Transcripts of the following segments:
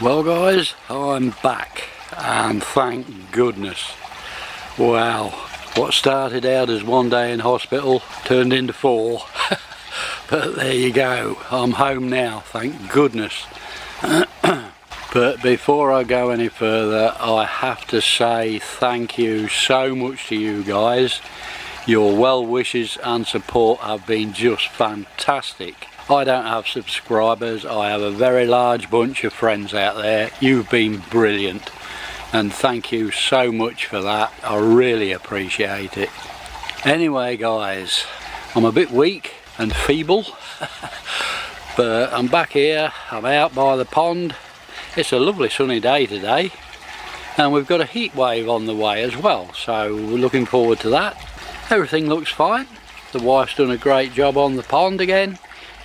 Well guys, I'm back and thank goodness. Wow, what started out as one day in hospital turned into 4. But there you go, I'm home now, thank goodness. But before I go any further, I have to say thank you so much to you guys. Your well wishes and support have been just fantastic. I don't have subscribers, I have a very large bunch of friends out there. You've been brilliant and thank you so much for that. I really appreciate it. Anyway guys, I'm a bit weak and feeble but I'm back here, I'm out by the pond. It's a lovely sunny day today and we've got a heat wave on the way as well, so we're looking forward to that. Everything looks fine. The wife's done a great job on the pond again.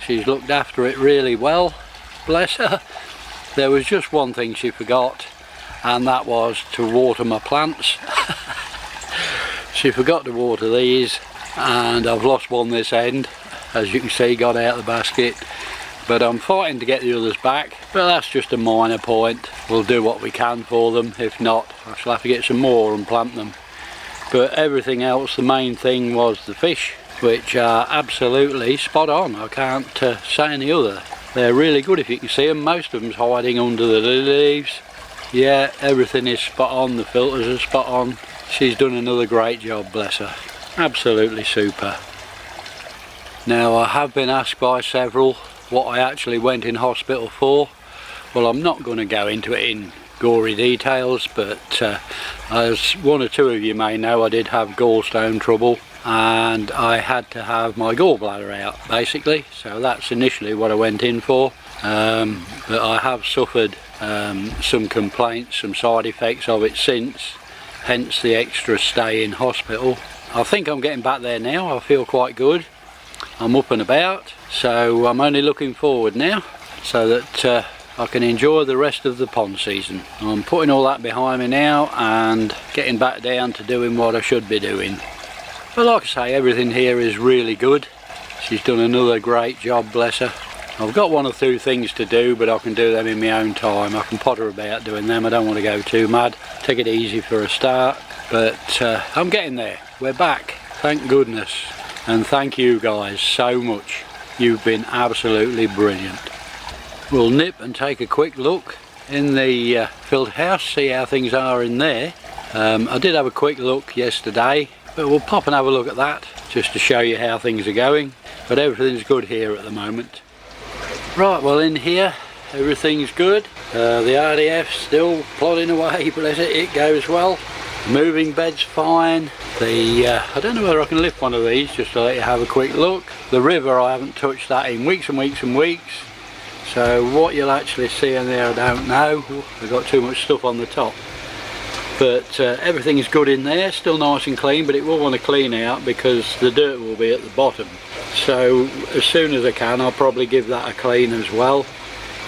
She's looked after it really well, bless her. There was just one thing she forgot, and that was to water my plants. She forgot to water these, and I've lost one this end, as you can see, got out of the basket. But I'm fighting to get the others back, but that's just a minor point. We'll do what we can for them. If not, I shall have to get some more and plant them. But everything else, the main thing was the fish, which are absolutely spot on. I can't say any other. They're really good if you can see them. Most of them's hiding under the leaves. Yeah, everything is spot on. The filters are spot on. She's done another great job, bless her. Absolutely super. Now, I have been asked by several what I actually went in hospital for. Well, I'm not going to go into it in gory details, but as one or two of you may know, I did have gallstone trouble and I had to have my gallbladder out basically, so that's initially what I went in for. But I have suffered some complaints, some side effects of it since, hence the extra stay in hospital. I think I'm getting back there now. I feel quite good, I'm up and about, so I'm only looking forward now so that I can enjoy the rest of the pond season. I'm putting all that behind me now and getting back down to doing what I should be doing. But like I say, everything here is really good. She's done another great job, bless her. I've got one or two things to do, but I can do them in my own time. I can potter about doing them. I don't want to go too mad. Take it easy for a start. But I'm getting there. We're back, thank goodness. And thank you guys so much. You've been absolutely brilliant. We'll nip and take a quick look in the filter house, see how things are in there. I did have a quick look yesterday, but we'll pop and have a look at that just to show you how things are going. But everything's good here at the moment. Right, well in here everything's good. The RDF's still plodding away, bless it goes well. Moving bed's fine. I don't know whether I can lift one of these just to let you have a quick look. The river, I haven't touched that in weeks and weeks and weeks. So what you'll actually see in there I don't know. I've got too much stuff on the top. But everything is good in there, still nice and clean, but it will want to clean out because the dirt will be at the bottom. So as soon as I can, I'll probably give that a clean as well,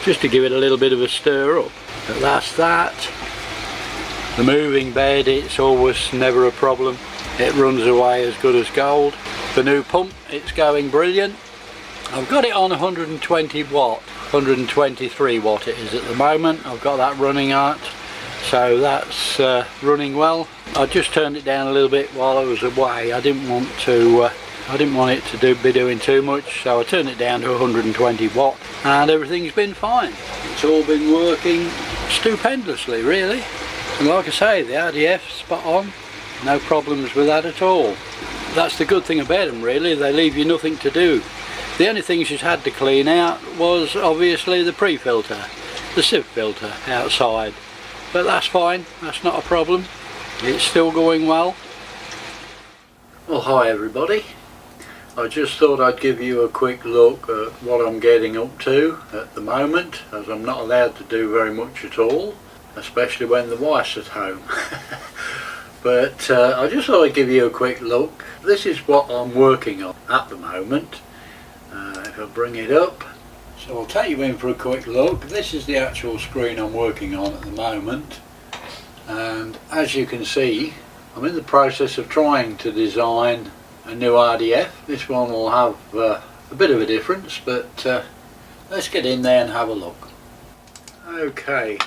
just to give it a little bit of a stir up. But that's that. The moving bed, it's always never a problem. It runs away as good as gold. The new pump, it's going brilliant. I've got it on 120 watt, 123 watt it is at the moment. I've got that running out. So that's running well. I just turned it down a little bit while I was away. I didn't want it to be doing too much, so I turned it down to 120 watt and everything's been fine. It's all been working stupendously really. And like I say, the RDF's spot on, no problems with that at all. That's the good thing about them really, they leave you nothing to do. The only thing she's had to clean out was obviously the pre-filter, the sieve filter outside. But that's fine, that's not a problem. It's still going well. Well, hi everybody. I just thought I'd give you a quick look at what I'm getting up to at the moment, as I'm not allowed to do very much at all, especially when the wife's at home. But I just thought I'd give you a quick look. This is what I'm working on at the moment. If I bring it up. So I'll take you in for a quick look. This is the actual screen I'm working on at the moment, and as you can see I'm in the process of trying to design a new RDF. This one will have a bit of a difference, but let's get in there and have a look. Okay,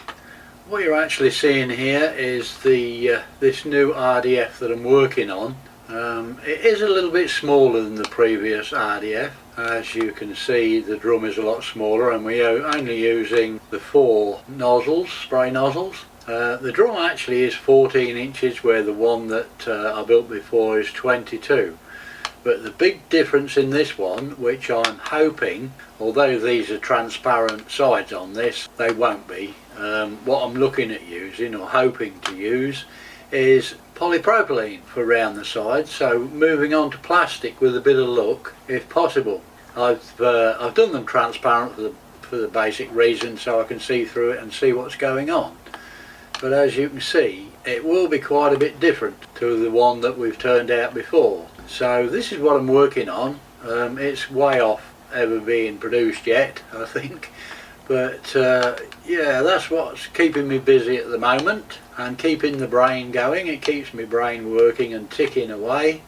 what you're actually seeing here is the this new RDF that I'm working on. It is a little bit smaller than the previous RDF. As you can see, the drum is a lot smaller, and we're only using the 4 nozzles, spray nozzles. The drum actually is 14 inches where the one that I built before is 22. But the big difference in this one, which I'm hoping, although these are transparent sides on this, they won't be. What I'm looking at using, or hoping to use, is polypropylene for round the sides, so moving on to plastic with a bit of luck if possible. I've done them transparent for the basic reason so I can see through it and see what's going on. But as you can see, it will be quite a bit different to the one that we've turned out before. So this is what I'm working on. It's way off ever being produced yet, I think. But yeah, that's what's keeping me busy at the moment and keeping the brain going. It keeps my brain working and ticking away.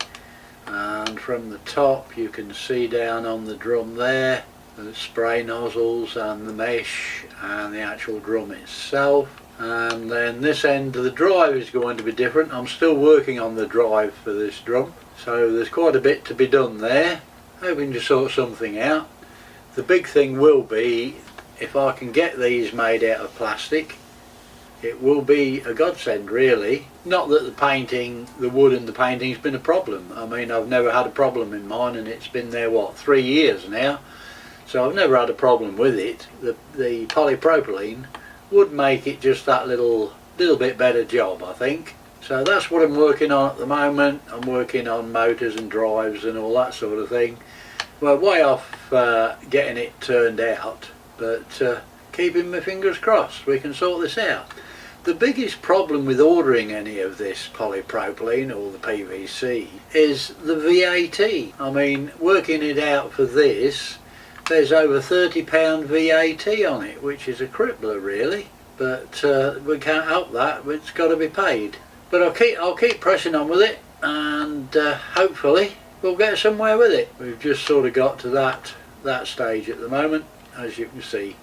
And from the top you can see down on the drum there the spray nozzles and the mesh and the actual drum itself. And then this end of the drive is going to be different. I'm still working on the drive for this drum, so there's quite a bit to be done there. Hoping to sort something out. The big thing will be, if I can get these made out of plastic, it will be a godsend really. Not that the painting, the wood and the painting has been a problem. I mean, I've never had a problem in mine, and it's been there, what, 3 years now, so I've never had a problem with it. The polypropylene would make it just that little bit better job, I think. So that's what I'm working on at the moment. I'm working on motors and drives and all that sort of thing. We're way off getting it turned out, but keeping my fingers crossed we can sort this out. The biggest problem with ordering any of this polypropylene or the PVC is the VAT. I mean, working it out for this, there's over £30 VAT on it, which is a crippler really, but we can't help that. It's got to be paid. But I'll keep pressing on with it, and hopefully we'll get somewhere with it. We've just sort of got to that stage at the moment, as you can see.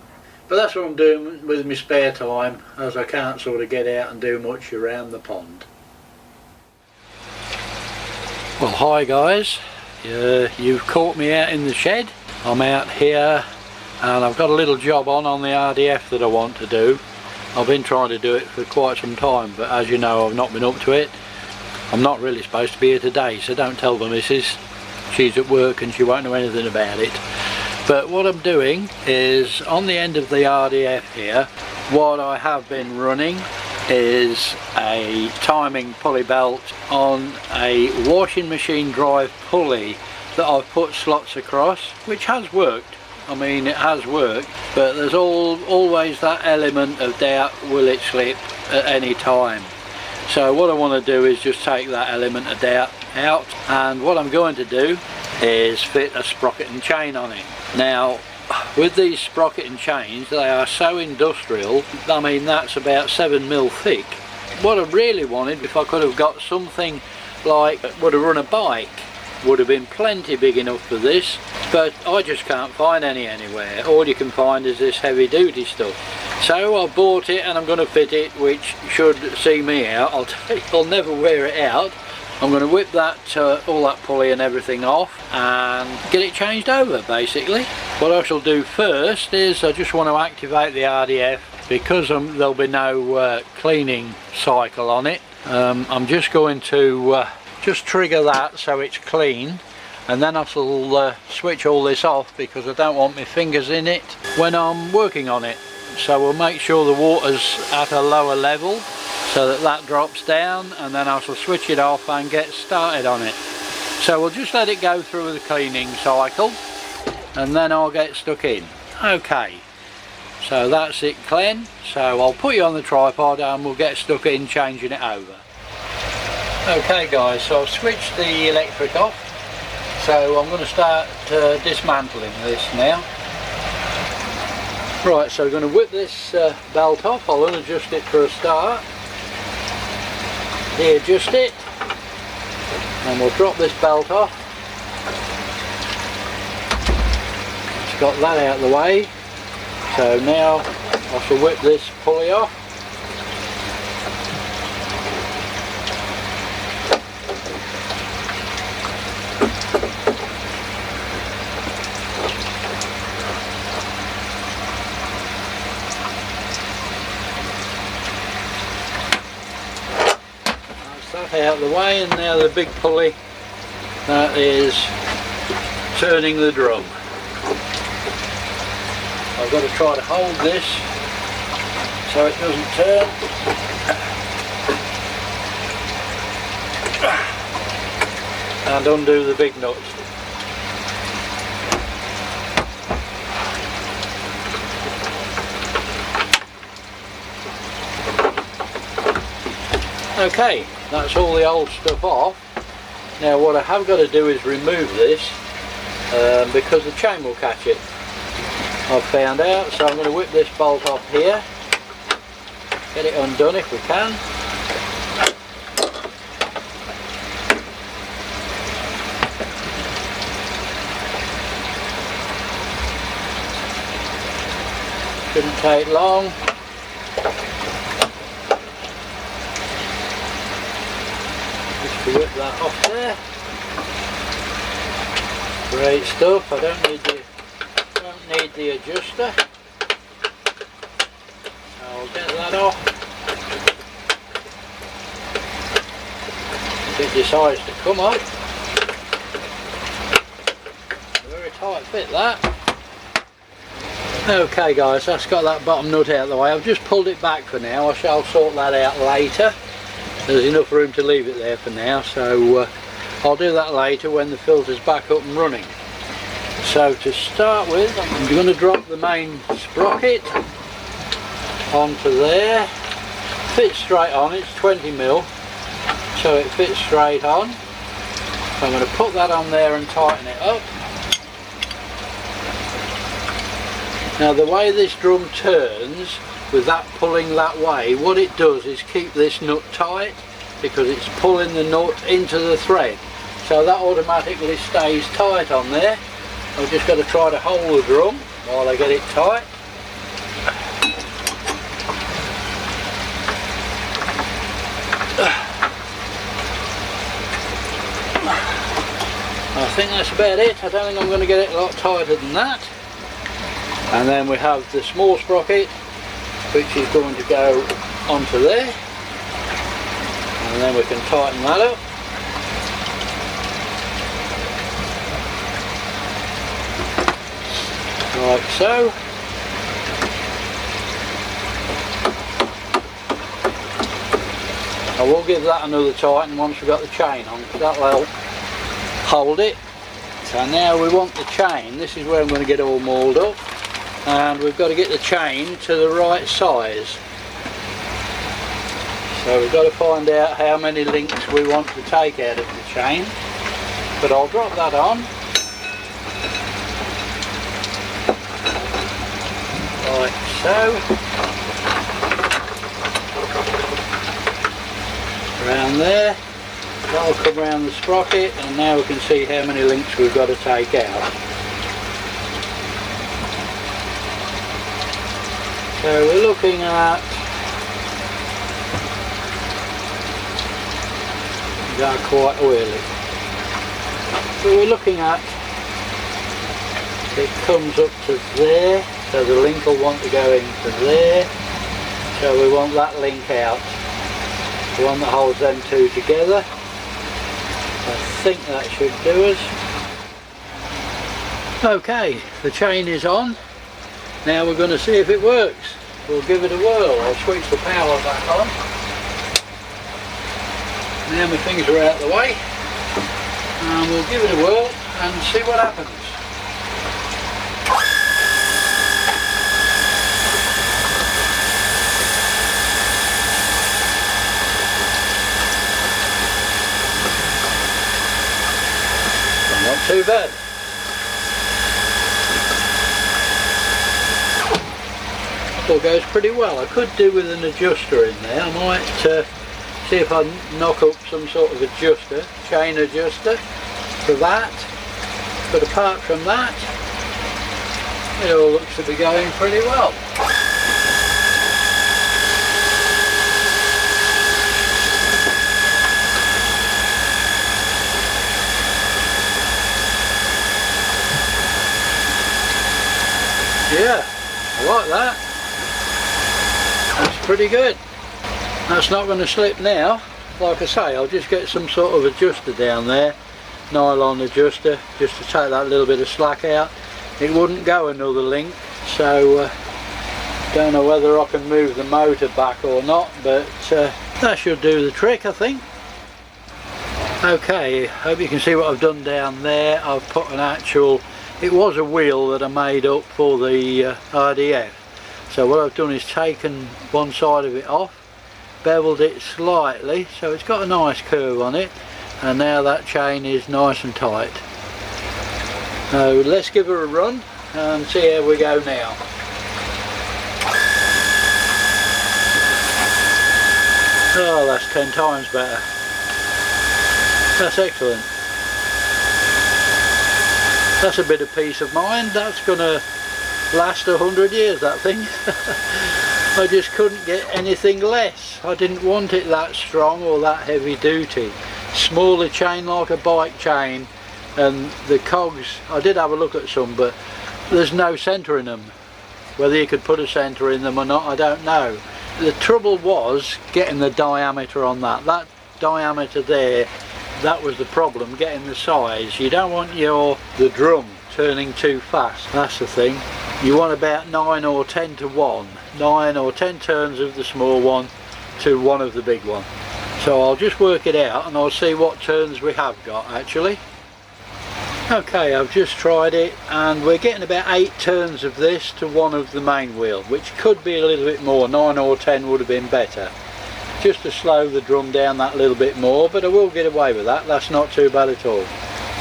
But that's what I'm doing with my spare time, as I can't sort of get out and do much around the pond. Well, hi guys, you've caught me out in the shed. I'm out here and I've got a little job on the RDF that I want to do. I've been trying to do it for quite some time, but as you know, I've not been up to it. I'm not really supposed to be here today, so don't tell the missus. She's at work and she won't know anything about it. But what I'm doing is, on the end of the RDF here, what I have been running is a timing pulley belt on a washing machine drive pulley that I've put slots across, which has worked. I mean, it has worked, but there's always that element of doubt, will it slip at any time? So what I want to do is just take that element of doubt out, and what I'm going to do is fit a sprocket and chain on it. Now, with these sprocket and chains, they are so industrial. I mean, that's about 7mm thick. What I really wanted, if I could have got something like would have run a bike, would have been plenty big enough for this, but I just can't find any anywhere. All you can find is this heavy duty stuff. So I bought it and I'm going to fit it, which should see me out. I'll never wear it out. I'm going to whip that all that pulley and everything off and get it changed over basically. What I shall do first is I just want to activate the RDF, because there'll be no cleaning cycle on it. I'm just going to just trigger that so it's clean, and then I shall switch all this off because I don't want my fingers in it when I'm working on it. So we'll make sure the water's at a lower level so that drops down, and then I shall switch it off and get started on it. So we'll just let it go through the cleaning cycle and then I'll get stuck in. Okay, so that's it, Glenn. So I'll put you on the tripod and we'll get stuck in changing it over. Okay guys, so I've switched the electric off, so I'm going to start dismantling this now. Right, so I'm going to whip this belt off. I'll unadjust it for a start, de-adjust it, and we'll drop this belt off. Just got that out of the way, so now I shall whip this pulley off. That's that out of the way, and now the big pulley that is turning the drum. I've got to try to hold this so it doesn't turn. And undo the big nut. Okay, that's all the old stuff off. Now what I have got to do is remove this because the chain will catch it, I've found out. So I'm going to whip this bolt off here, get it undone if we can. Shouldn't take long. Just to whip that off there. Great stuff. I don't need the adjuster. I'll get that off. If it decides to come up. Very tight fit that. Okay guys, that's got that bottom nut out of the way. I've just pulled it back for now. I shall sort that out later. There's enough room to leave it there for now, so I'll do that later when the filter's back up and running. So to start with, I'm going to drop the main sprocket onto there. Fits straight on, it's 20mm, so it fits straight on. So I'm going to put that on there and tighten it up. Now the way this drum turns, with that pulling that way, what it does is keep this nut tight because it's pulling the nut into the thread. So that automatically stays tight on there. I've just got to try to hold the drum while I get it tight. I think that's about it. I don't think I'm going to get it a lot tighter than that. And then we have the small sprocket, which is going to go onto there, and then we can tighten that up. Like so. I will give that another tighten once we've got the chain on, because that will hold it. So now we want the chain. This is where I'm going to get all mauled up. And we've got to get the chain to the right size. So we've got to find out how many links we want to take out of the chain. But I'll drop that on. Like so. Around there. That'll come around the sprocket, and now we can see how many links we've got to take out. So we're looking at quite oily. So we're looking at, it comes up to there, so the link will want to go into there. So we want that link out, the one that holds them two together. I think that should do us. Okay, the chain is on. Now we're going to see if it works. We'll give it a whirl. I'll switch the power back on. Now my things are out of the way. And we'll give it a whirl and see what happens. Well, not too bad. All goes pretty well. I could do with an adjuster in there. I might see if I knock up some sort of adjuster, chain adjuster for that. But apart from that, it all looks to be going pretty well. Yeah, I like that. That's pretty good. That's not going to slip now. Like I say, I'll just get some sort of adjuster down there, nylon adjuster, just to take that little bit of slack out. It wouldn't go another link, so don't know whether I can move the motor back or not, but that should do the trick, I think. Okay, hope you can see what I've done down there. I've put an actual, it was a wheel that I made up for the RDF. So what I've done is taken one side of it off, beveled it slightly, so it's got a nice curve on it, and now that chain is nice and tight. So let's give her a run and see how we go now. Oh, that's 10 times better. That's excellent. That's a bit of peace of mind. That's gonna last 100 years, that thing. I just couldn't get anything less. I didn't want it that strong or that heavy duty. Smaller chain, like a bike chain, and the cogs, I did have a look at some, but there's no centre in them. Whether you could put a centre in them or not, I don't know. The trouble was getting the diameter on that. That diameter there, that was the problem, getting the size. You don't want the drum turning too fast, that's the thing. You want about 9 or 10 to 1. 9 or 10 turns of the small one to one of the big one. So I'll just work it out and I'll see what turns we have got actually. Okay, I've just tried it and we're getting about 8 turns of this to one of the main wheel, which could be a little bit more. 9 or 10 would have been better, just to slow the drum down that little bit more, but I will get away with that. That's not too bad at all.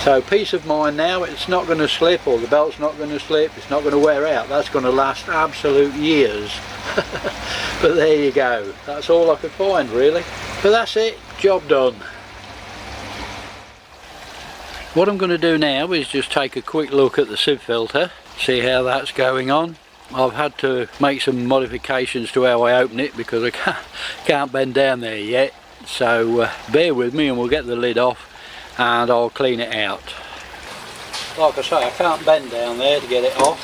So peace of mind now, it's not going to slip, or the belt's not going to slip, it's not going to wear out. That's going to last absolute years. But there you go, that's all I could find really. But that's it, job done. What I'm going to do now is just take a quick look at the sieve filter, see how that's going on. I've had to make some modifications to how I open it because I can't bend down there yet. So bear with me and we'll get the lid off and I'll clean it out. Like I say, I can't bend down there to get it off.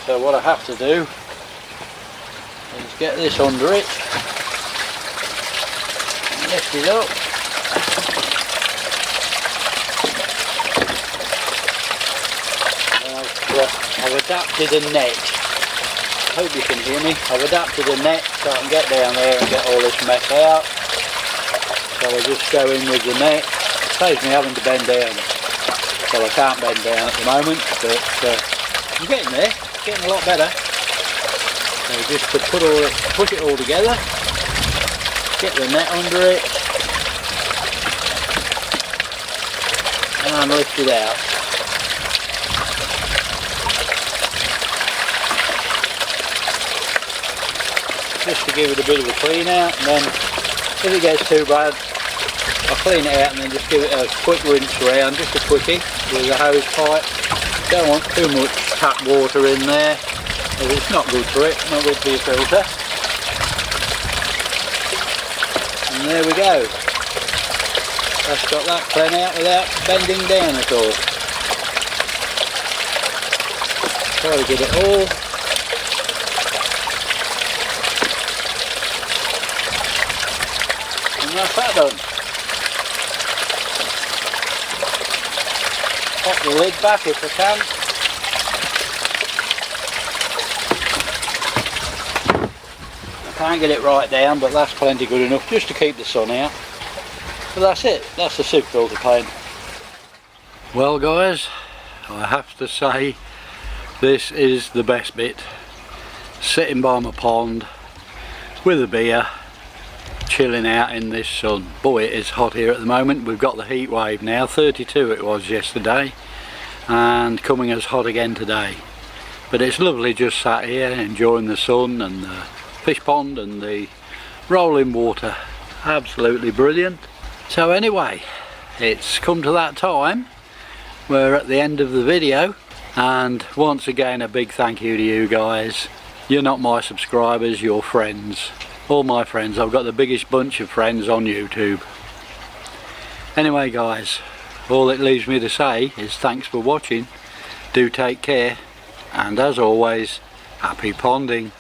So what I have to do is get this under it, lift it up. I've adapted a net. I hope you can hear me. I've adapted a net so I can get down there and get all this mess out. So I'll just go in with the net. It saves me having to bend down. So I can't bend down at the moment, but I'm getting there. It's getting a lot better. So just to push it all together, get the net under it, and lift it out. Just to give it a bit of a clean out, and then if it gets too bad I'll clean it out and then just give it a quick rinse around, just a quickie with a hose pipe. Don't want too much tap water in there, as it's not good for it, not good for your filter. And there we go. That's got that clean out without bending down at all. Try to get it all. And that's that done. Pop the lid back if I can. I can't get it right down, but that's plenty good enough just to keep the sun out. But that's it, that's the sieve filter paint. Well guys, I have to say this is the best bit. Sitting by my pond with a beer, chilling out in this sun. Boy, it is hot here at the moment. We've got the heat wave now, 32 it was yesterday, and coming as hot again today. But it's lovely just sat here enjoying the sun and the fish pond and the rolling water. Absolutely brilliant. So anyway, it's come to that time. We're at the end of the video, and once again a big thank you to you guys. You're not my subscribers, you're friends. All my friends. I've got the biggest bunch of friends on YouTube. Anyway guys, all it leaves me to say is thanks for watching. Do take care, and as always, Happy ponding.